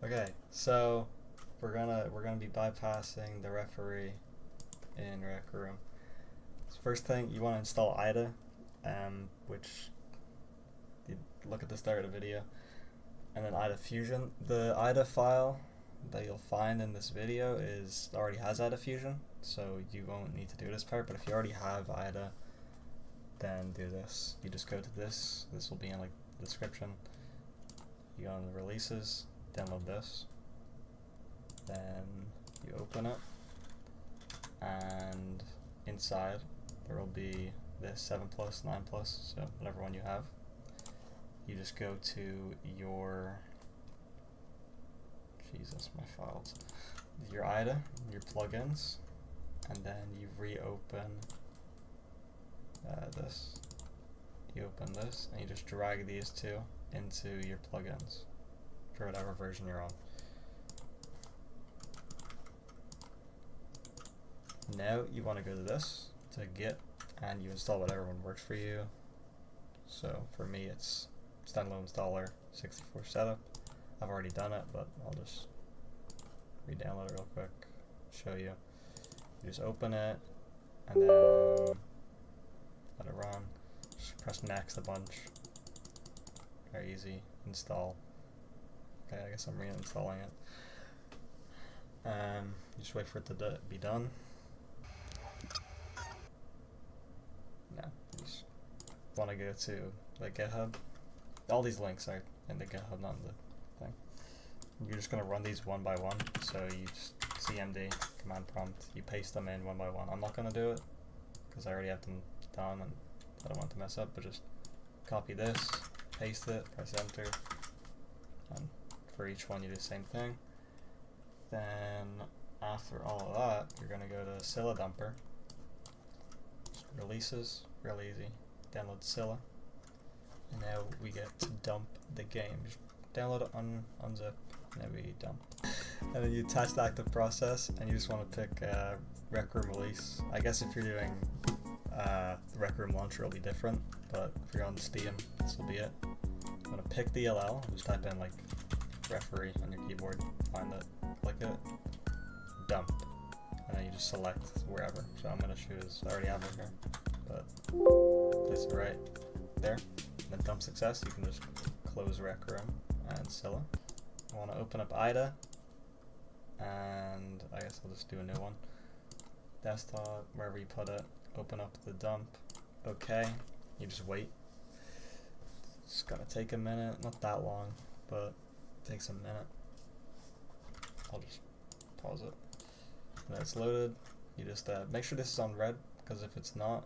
Okay, so we're gonna be bypassing the referee in Rec Room. So first thing, you want to install IDA, which you look at the start of the video, and then IDA Fusion. The IDA file that you'll find in this video already has IDA Fusion, so you won't need to do this part. But if you already have IDA, then do this. You just go to this. This will be in like the description. You go on the releases, download this, then you open it, and inside there will be this 7 plus, 9 plus, so whatever one you have. You just go to your, Jesus, my files, your IDA, your plugins, and then you reopen this. You open this, and you just drag these two into your plugins for whatever version you're on. Now you want to go to this, to Git, and you install whatever one works for you. So for me it's standalone installer 64 setup. I've already done it, but I'll just re-download it real quick, show you. You just open it, and then let it run. Just press next a bunch. Very easy. Install. Okay, I guess I'm reinstalling it. You just wait for it to be done. No, you just want to go to the GitHub. All these links are in the GitHub, not in the thing. You're just going to run these one by one. So you just cmd, command prompt, you paste them in one by one. I'm not going to do it because I already have them done and I don't want to mess up, but just copy this, paste it, press enter, and for each one you do the same thing. Then after all of that, you're going to go to Scylla Dumper, just releases, real easy, download Scylla, and now we get to dump the game. Just download it, unzip, and then we dump. And then you test active process, and you just want to pick Rec Room release. I guess if you're doing the Rec Room launcher, it'll be different, but if you're on Steam, this will be it. I'm going to pick DLL, just type in like referee on your keyboard, find it, click it, dump, and then you just select wherever. So I'm going to choose, I already have it here, but place it right there, and then dump success. You can just close Rec Room and Scylla. I want to open up IDA, and I guess I'll just do a new one. Desktop, wherever you put it, open up the dump, okay, you just wait. It's gonna take a minute, not that long, but it takes a minute. I'll just pause it. When it's loaded, you just make sure this is on red, because if it's not,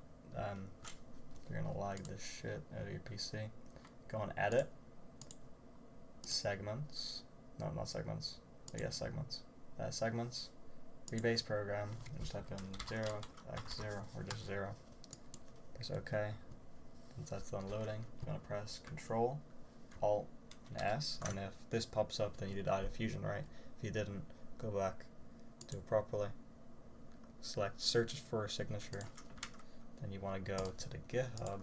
you're gonna lag the shit out of your PC. Go on edit, segments, no, not segments, I guess segments. Segments, rebase program, and just type in 0, x 0, or just 0. Press OK. Once that's done loading, you're going to press Control, Alt, and S, and if this pops up, then you did IDA Fusion right. If you didn't, go back, do it properly. Select Search for a signature. Then you want to go to the GitHub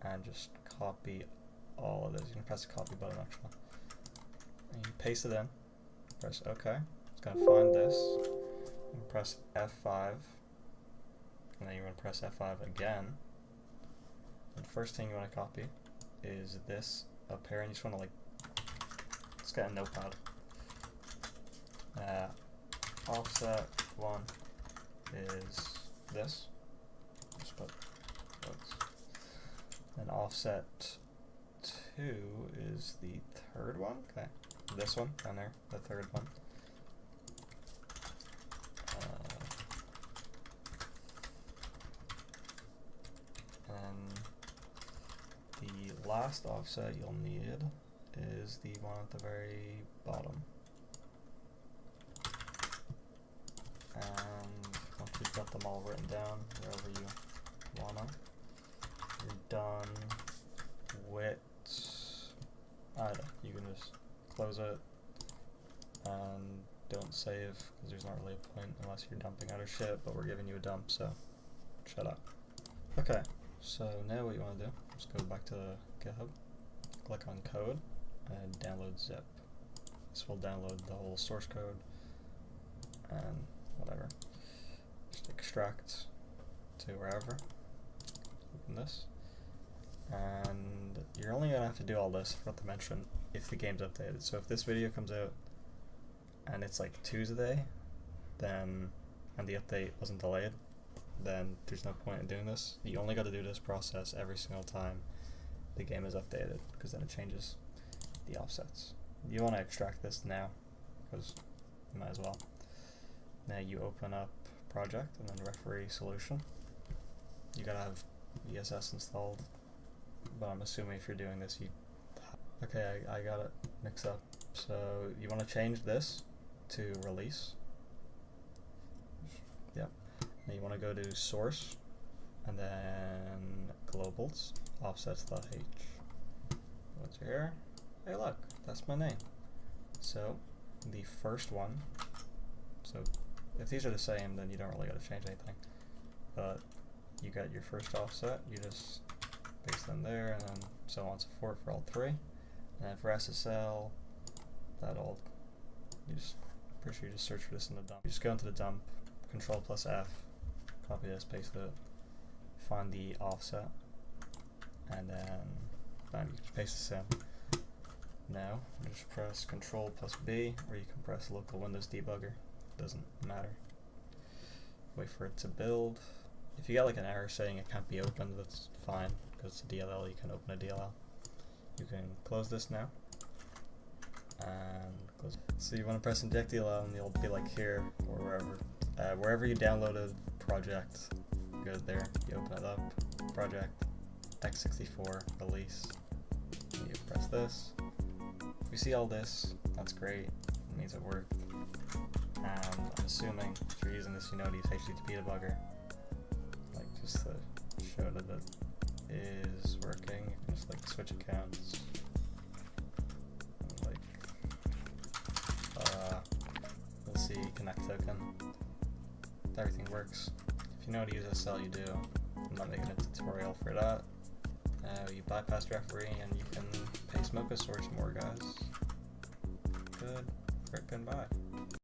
and just copy all of this. You can press the copy button actually. And you paste it in, press OK. It's going to find this, and press F5, and then you're going to press F5 again. And the first thing you want to copy is this up here, and you just want to let's get a notepad. Offset 1 is this, just put quotes. And offset 2 is the third one, okay, this one down there, the third one. The last offset you'll need is the one at the very bottom. And once you've got them all written down wherever you want them, you're done with IDA. You can just close it and don't save, because there's not really a point unless you're dumping out of shit, but we're giving you a dump, so shut up. Okay, so now what you want to do, just go back to GitHub, click on code, and download zip. This will download the whole source code and whatever. Just extract to wherever. Open this. And you're only gonna have to do all this, I forgot to mention, if the game's updated. So if this video comes out and it's like Tuesday, then, and the update wasn't delayed, then there's no point in doing this. You only got to do this process every single time the game is updated, because then it changes the offsets. You want to extract this now, because you might as well. Now you open up project and then referee solution. You gotta have ESS installed, but I'm assuming if you're doing this, you. Okay, I got it mixed up. So you want to change this to release. Yep. Now you want to go to source and then globals offsets.h. What's here? Hey, look, that's my name. So the first one. So if these are the same, then you don't really got to change anything. But you got your first offset. You just paste them there, and then so on and so forth for all three. And then for SSL, that'll pretty sure you just search for this in the dump. You just go into the dump, Control plus F, copy this, paste it, find the offset, and then bam, you just paste this in. Now you just press Control plus B, or you can press local Windows debugger. Doesn't matter. Wait for it to build. If you get like an error saying it can't be opened, that's fine, because it's a DLL. You can open a DLL. You can close this now, and close. So you want to press inject DLL, and you'll be like here or wherever. Wherever you downloaded project, go there. You open it up, project x64 release. And you press this. If you see all this, that's great. It means it worked. And I'm assuming if you're using this, you know to use HTTP debugger, like just to show that it is working. You can just like switch accounts, and, like you'll see connect token. Everything works. If you know how to use SSL, you do. I'm not making a tutorial for that. You bypass referee and you can pay Smoke a source more, guys. Good frickin' bye.